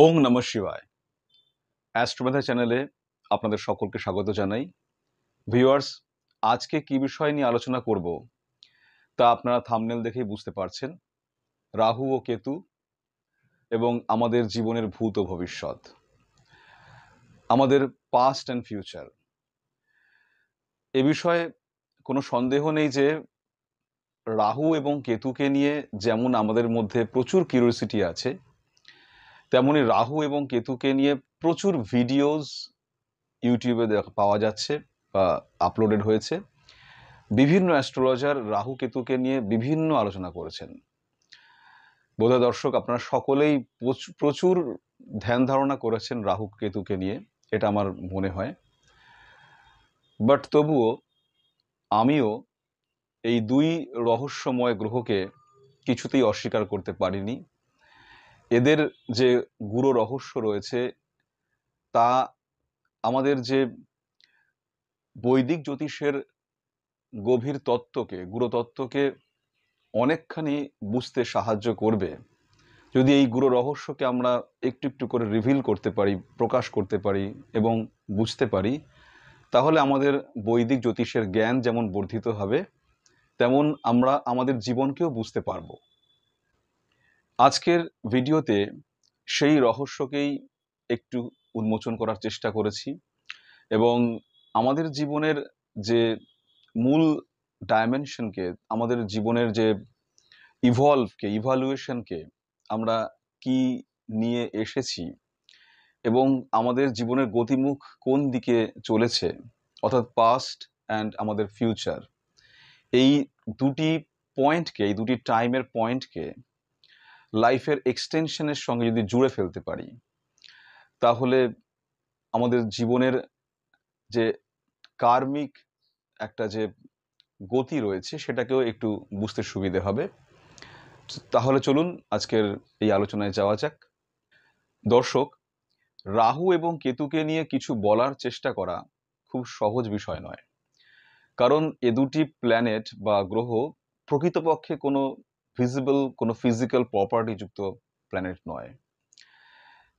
ওং নমঃ শিবায়। অ্যাস্ট্রোমেথা চ্যানেলে আপনাদের সকলকে স্বাগত জানাই। ভিউয়ার্স, আজকে কি বিষয় নিয়ে আলোচনা করব তা আপনারা থাম্বনেল দেখেই বুঝতে পারছেন। রাহু ও কেতু এবং আমাদের জীবনের ভূত ও ভবিষ্যৎ, আমাদের পাস্ট অ্যান্ড ফিউচার। এ বিষয়ে কোনো সন্দেহ নেই যে রাহু এবং কেতুকে নিয়ে যেমন আমাদের মধ্যে প্রচুর কিউরিওসিটি আছে, তেমনি রাহু এবং কেতুকে নিয়ে প্রচুর ভিডিওস ইউটিউবে পাওয়া যাচ্ছে বা আপলোডেড হয়েছে। বিভিন্ন অ্যাস্ট্রোলজার রাহু কেতুকে নিয়ে বিভিন্ন আলোচনা করেছেন। বোধহয় দর্শক আপনারা সকলেই প্রচুর ধ্যান ধারণা করেছেন রাহু কেতুকে নিয়ে, এটা আমার মনে হয়। বাট তবুও আমিও এই দুই রহস্যময় গ্রহকে কিছুতেই অস্বীকার করতে পারিনি। এদের যে গূঢ় রহস্য রয়েছে তা আমাদের যে বৈদিক জ্যোতিষের গভীর তত্ত্বকে, গূঢ় তত্ত্বকে অনেকখানি বুঝতে সাহায্য করবে যদি এই গূঢ় রহস্যকে আমরা একটু একটু করে রিভিল করতে পারি, প্রকাশ করতে পারি এবং বুঝতে পারি। তাহলে আমাদের বৈদিক জ্যোতিষের জ্ঞান যেমন বর্ধিত হবে, তেমন আমরা আমাদের জীবনকেও বুঝতে পারব। আজকের ভিডিওতে সেই রহস্যকেই একটু উন্মোচন করার চেষ্টা করেছি এবং আমাদের জীবনের যে মূল ডাইমেনশনকে, আমাদের জীবনের যে ইভালুয়েশনকে আমরা কি নিয়ে এসেছি এবং আমাদের জীবনের গতিমুখ কোন দিকে চলেছে, অর্থাৎ পাস্ট অ্যান্ড আমাদের ফিউচার, এই দুটি পয়েন্টকে, এই দুটি টাইমের পয়েন্টকে লাইফের এক্সটেনশনের সঙ্গে যদি জুড়ে ফেলতে পারি, তাহলে আমাদের জীবনের যে কার্মিক একটা যে গতি রয়েছে সেটাকেও একটু বুঝতে সুবিধে হবে। তাহলে চলুন আজকের এই আলোচনায় যাওয়া যাক। দর্শক, রাহু এবং কেতুকে নিয়ে কিছু বলার চেষ্টা করা খুব সহজ বিষয় নয়, কারণ এ দুটি প্ল্যানেট বা গ্রহ প্রকৃতপক্ষে কোনো ভিজিবল, কোনো ফিজিক্যাল প্রপার্টি যুক্ত প্ল্যানেট নয়।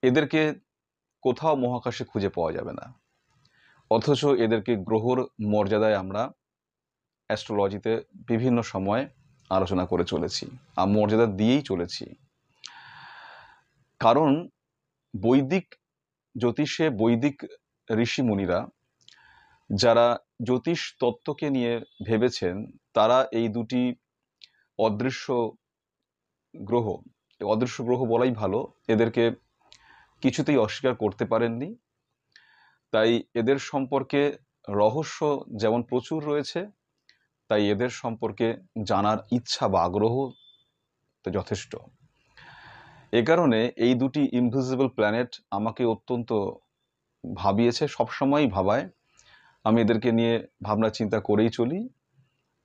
এদেরকে কোথাও মহাকাশে খুঁজে পাওয়া যাবে না, অথচ এদেরকে গ্রহর মর্যাদায় আমরা অ্যাস্ট্রোলজিতে বিভিন্ন সময় আলোচনা করে চলেছি, আর মর্যাদা দিয়েই চলেছি। কারণ বৈদিক জ্যোতিষে, বৈদিক ঋষিমুনিরা যারা জ্যোতিষ তত্ত্বকে নিয়ে ভেবেছেন, তারা এই দুটি অদৃশ্য গ্রহ, অদৃশ্য গ্রহ বলাই ভালো, এদেরকে কিছুতেই অস্বীকার করতে পারেননি। তাই এদের সম্পর্কে রহস্য যেমন প্রচুর রয়েছে, তাই এদের সম্পর্কে জানার ইচ্ছা বা আগ্রহ যথেষ্ট। এ কারণে এই দুটি ইনভিজিবল প্ল্যানেট আমাকে অত্যন্ত ভাবিয়েছে, সবসময়ই ভাবায়। আমি এদেরকে নিয়ে ভাবনা চিন্তা করেই চলি।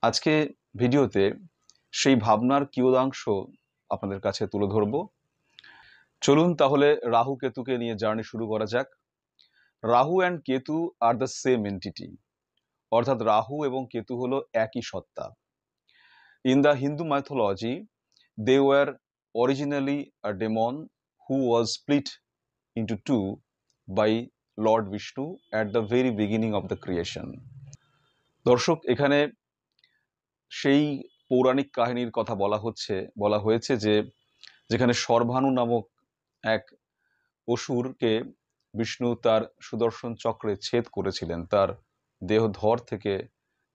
আজকে ভিডিওতে সেই ভাবনার কিয়দাংশ আপনাদের কাছে তুলে ধরব। চলুন তাহলে রাহু কেতুকে নিয়ে জার্নি শুরু করা যাক। Rahu and Ketu are the same entity, অর্থাৎ রাহু এবং কেতু হলো একই সত্তা। In the Hindu mythology, they were originally a demon who was split into two by Lord Vishnu at the very beginning of the creation. দর্শক, এখানে সেই পৌরাণিক কাহিনীর কথা বলা হয়েছে যে যেখানে সর্বাণু নামক এক অসুরকে বিষ্ণু তার সুদর্শন চক্রে ছেদ করেছিলেন, তার দেহধর থেকে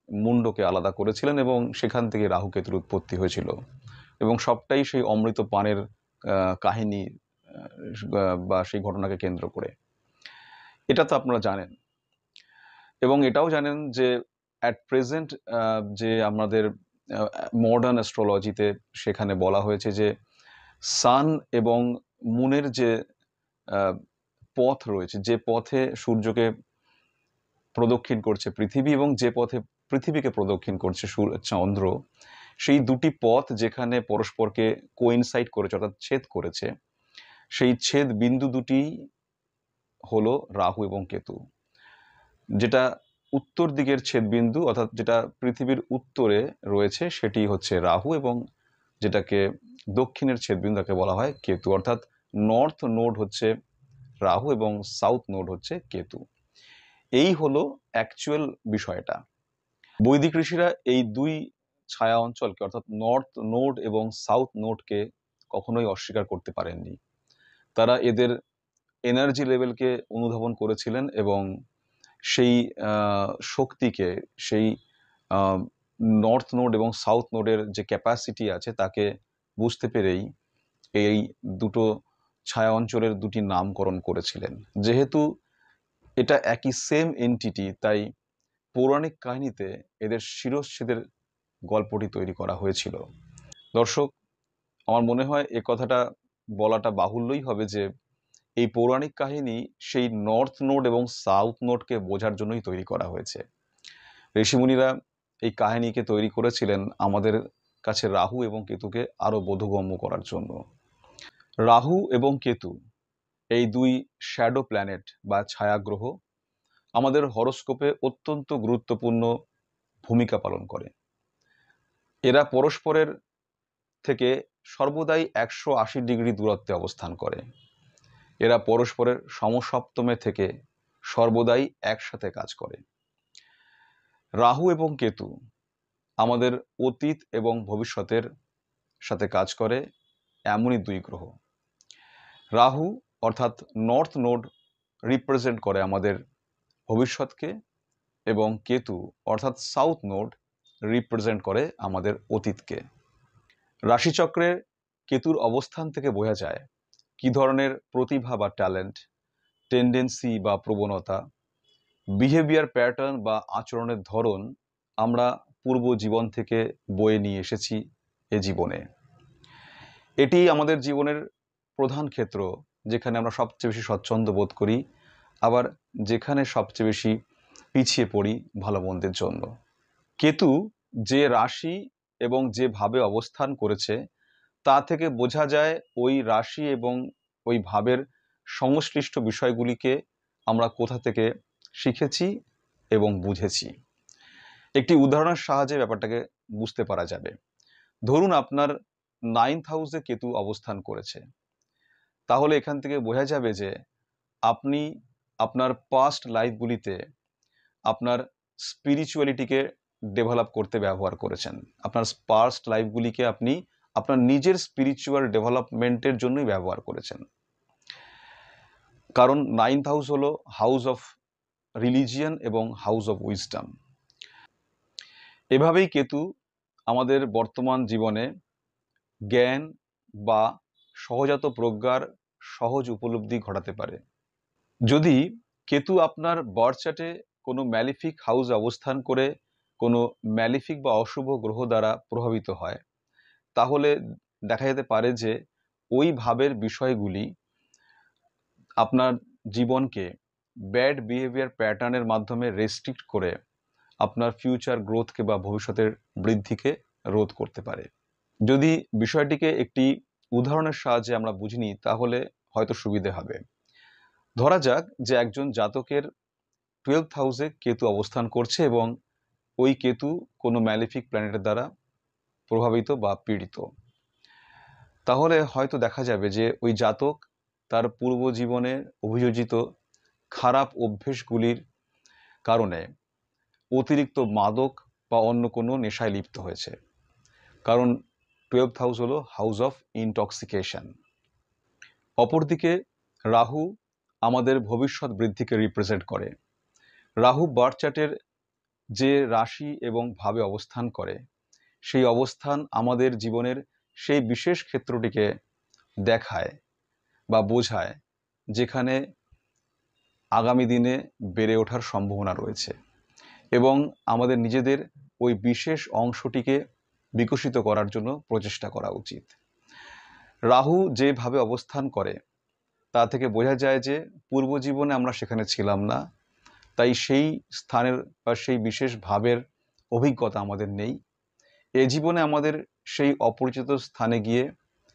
মুন্ডকে আলাদা করেছিলেন এবং সেখান থেকে রাহু কেতুর উৎপত্তি হয়েছিল। এবং সবটাই সেই অমৃত পানের কাহিনী বা সেই ঘটনাকে কেন্দ্র করে। এটা তো আপনারা জানেন, এবং এটাও জানেন যে অ্যাট প্রেজেন্ট যে আমাদের মডার্ন অ্যাস্ট্রোলজিতে সেখানে বলা হয়েছে যে সান এবং মুনের যে পথ রয়েছে, যে পথে সূর্যকে প্রদক্ষিণ করছে পৃথিবী এবং যে পথে পৃথিবীকে প্রদক্ষিণ করছে চন্দ্র, সেই দুটি পথ যেখানে পরস্পরকে কোইনসাইড করেছে, অর্থাৎ ছেদ করেছে, সেই ছেদ বিন্দু দুটি হলো রাহু এবং কেতু। যেটা উত্তর দিকের ছেদ বিন্দু, অর্থাৎ যেটা পৃথিবীর উত্তরে রয়েছে, সেটি হচ্ছে রাহু, এবং যেটাকে দক্ষিণের ছেদ বিন্দু তাকে বলা হয় কেতু, অর্থাৎ নর্থ নোড হচ্ছে রাহু এবং সাউথ নোড হচ্ছে কেতু। এই হলো অ্যাকচুয়াল বিষয়টা। বৈদিক ঋষিরা এই দুই ছায়া অঞ্চলকে অর্থাৎ নর্থ নোড এবং সাউথ নোডকে কখনোই অস্বীকার করতে পারেননি। তারা এদের এনার্জি লেভেলকে অনুধাবন করেছিলেন এবং সেই শক্তিকে, সেই নর্থ নোড এবং সাউথ নোডের যে ক্যাপাসিটি আছে তাকে বুঝতে পেরেই এই দুটো ছায়া অঞ্চলের দুটি নামকরণ করেছিলেন। যেহেতু এটা একই সেম এন্টিটি, তাই পৌরাণিক কাহিনীতে এদের শিরশ্ছেদের গল্পটি তৈরি করা হয়েছিল। দর্শক, আমার মনে হয় এ কথাটা বলাটা বাহুল্যই হবে যে এই পৌরাণিক কাহিনী সেই নর্থ নোড এবং সাউথ নোডকে বোঝার জন্যই তৈরি করা হয়েছে। ঋষিমুনিরা এই কাহিনীকে তৈরি করেছিলেন আমাদের কাছে রাহু এবং কেতুকে আরো বোধগম্য করার জন্য। রাহু এবং কেতু এই দুই শ্যাডো প্ল্যানেট বা ছায়াগ্রহ আমাদের হরোস্কোপে অত্যন্ত গুরুত্বপূর্ণ ভূমিকা পালন করে। এরা পরস্পরের থেকে সর্বদাই 180 ডিগ্রি দূরত্বে অবস্থান করে। এরা পরস্পরের সমসপ্তমে থেকে সর্বদাই একসাথে কাজ করে। রাহু এবং কেতু আমাদের অতীত এবং ভবিষ্যতের সাথে কাজ করে এমনই দুই গ্রহ। রাহু অর্থাৎ নর্থ নোড রিপ্রেজেন্ট করে আমাদের ভবিষ্যৎকে এবং কেতু অর্থাৎ সাউথ নোড রিপ্রেজেন্ট করে আমাদের অতীতকে। রাশিচক্রে কেতুর অবস্থান থেকে বোঝা যায় কি ধরনের প্রতিভা বা ট্যালেন্ট, টেন্ডেন্সি বা প্রবণতা, বিহেভিয়ার প্যাটার্ন বা আচরণের ধরন আমরা পূর্ব জীবন থেকে বয়ে নিয়ে এসেছি এ জীবনে। এটি আমাদের জীবনের প্রধান ক্ষেত্র, যেখানে আমরা সবচেয়ে বেশি স্বচ্ছন্দ বোধ করি, আবার যেখানে সবচেয়ে বেশি পিছিয়ে পড়ি ভালো মন্দের জন্য। কেতু যে রাশি এবং যে ভাবে অবস্থান করেছে তা থেকে বোঝা যায় ওই রাশি এবং ওই ভাবের সংশ্লিষ্ট বিষয়গুলিকে আমরা কোথা থেকে শিখেছি এবং বুঝেছি। একটি উদাহরণের সাহায্যে ব্যাপারটাকে বুঝতে পারা যাবে। ধরুন আপনার 9th হাউসে কেতু অবস্থান করেছে, তাহলে এখান থেকে বোঝা যাবে যে আপনি আপনার পাস্ট লাইফগুলিতে আপনার স্পিরিচুয়ালিটিকে ডেভেলপ করতে ব্যবহার করেছেন। আপনার পাস্ট লাইফগুলিকে আপনি আপনার নিজের স্পিরিচুয়াল ডেভেলপমেন্টের জন্যই ব্যবহার করেছেন। কারণ 9th হাউস হলো হাউস অফ রিলিজিয়ন এবং হাউস অফ উইজডম। এভাবেই কেতু আমাদের বর্তমান জীবনে জ্ঞান বা সহজাত প্রজ্ঞার সহজ উপলব্ধি ঘটাতে পারে। যদি কেতু আপনার বার্থ চার্টে কোনো ম্যালিফিক হাউস অবস্থান করে কোনো ম্যালিফিক বা অশুভ গ্রহ দ্বারা প্রভাবিত হয়, তাহলে দেখা যেতে পারে যে ওই ভাবের বিষয়গুলি আপনার জীবনকে ব্যাড বিহেভিয়ার প্যাটার্নের মাধ্যমে রেস্ট্রিক্ট করে আপনার ফিউচার গ্রোথকে বা ভবিষ্যতের বৃদ্ধিকে রোধ করতে পারে। যদি বিষয়টিকে একটি উদাহরণের সাহায্যে আমরা বুঝি নিই তাহলে হয়তো সুবিধে হবে। ধরা যাক যে একজন জাতকের 12th হাউসে কেতু অবস্থান করছে এবং ওই কেতু কোনো ম্যালিফিক প্ল্যানেটের দ্বারা প্রভাবিত বা পীড়িত। তাহলে হয়তো দেখা যাবে যে ওই জাতক তার পূর্ব জীবনে অভিযোজিত খারাপ অভ্যেসগুলির কারণে অতিরিক্ত মাদক বা অন্য কোনো নেশায় লিপ্ত হয়েছে। কারণ 12th হাউস হলো হাউস অফ ইনটক্সিকেশন। অপরদিকে রাহু আমাদের ভবিষ্যৎ বৃদ্ধিকে রিপ্রেজেন্ট করে। রাহু বার্থ চার্টের যে রাশি এবং ভাবে অবস্থান করে সেই অবস্থান আমাদের জীবনের সেই বিশেষ ক্ষেত্রটিকে দেখায় বা বোঝায় যেখানে আগামী দিনে বেড়ে ওঠার সম্ভাবনা রয়েছে এবং আমাদের নিজেদের ওই বিশেষ অংশটিকে বিকশিত করার জন্য প্রচেষ্টা করা উচিত। রাহু যেভাবে অবস্থান করে তা থেকে বোঝা যায় যে পূর্ব জীবনে আমরা সেখানে ছিলাম না, তাই সেই স্থানের বা সেই বিশেষ ভাবের অভিজ্ঞতা আমাদের নেই। এ জীবনে আমাদের সেই অপরিচিত স্থানে গিয়ে,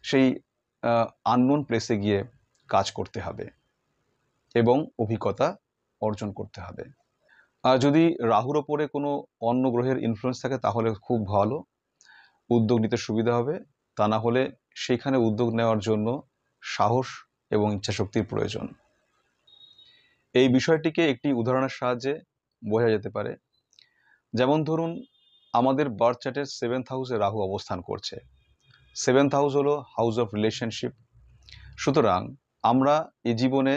সেই আননোন প্লেসে গিয়ে কাজ করতে হবে এবং অভিজ্ঞতা অর্জন করতে হবে। আর যদি রাহুর ওপরে কোনো অন্য গ্রহের ইনফ্লুয়েন্স থাকে তাহলে খুব ভালো, উদ্যোগ নিতে সুবিধা হবে। তা না হলে সেখানে উদ্যোগ নেওয়ার জন্য সাহস এবং ইচ্ছাশক্তির প্রয়োজন। এই বিষয়টিকে একটি উদাহরণের সাহায্যে বোঝা যেতে পারে। যেমন ধরুন, আমাদের বার্থ চার্টের 7th হাউসে রাহু অবস্থান করছে। 7th হাউস হলো হাউস অফ রিলেশনশিপ। সুতরাং আমরা এই জীবনে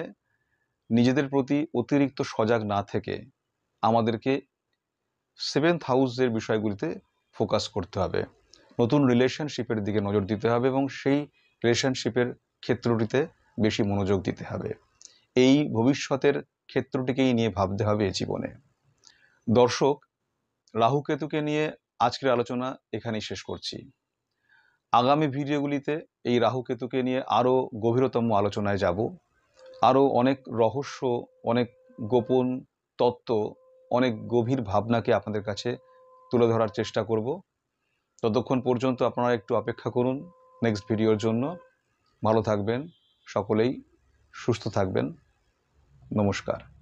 নিজেদের প্রতি অতিরিক্ত সজাগ না থেকে আমাদেরকে 7th হাউসের বিষয়গুলিতে ফোকাস করতে হবে, নতুন রিলেশনশিপের দিকে নজর দিতে হবে এবং সেই রিলেশনশিপের ক্ষেত্রটিতে বেশি মনোযোগ দিতে হবে। এই ভবিষ্যতের ক্ষেত্রটিকেই নিয়ে ভাবতে হবে এই জীবনে। দর্শক, রাহুকেতুকে নিয়ে আজকের আলোচনা এখানেই শেষ করছি। আগামী ভিডিওগুলিতে এই রাহুকেতুকে নিয়ে আরও গভীরতম আলোচনায় যাব। আরও অনেক রহস্য, অনেক গোপন তত্ত্ব, অনেক গভীর ভাবনাকে আপনাদের কাছে তুলে ধরার চেষ্টা করব। ততক্ষণ পর্যন্ত আপনারা একটু অপেক্ষা করুন নেক্সট ভিডিওর জন্য। ভালো থাকবেন, সকলেই সুস্থ থাকবেন। নমস্কার।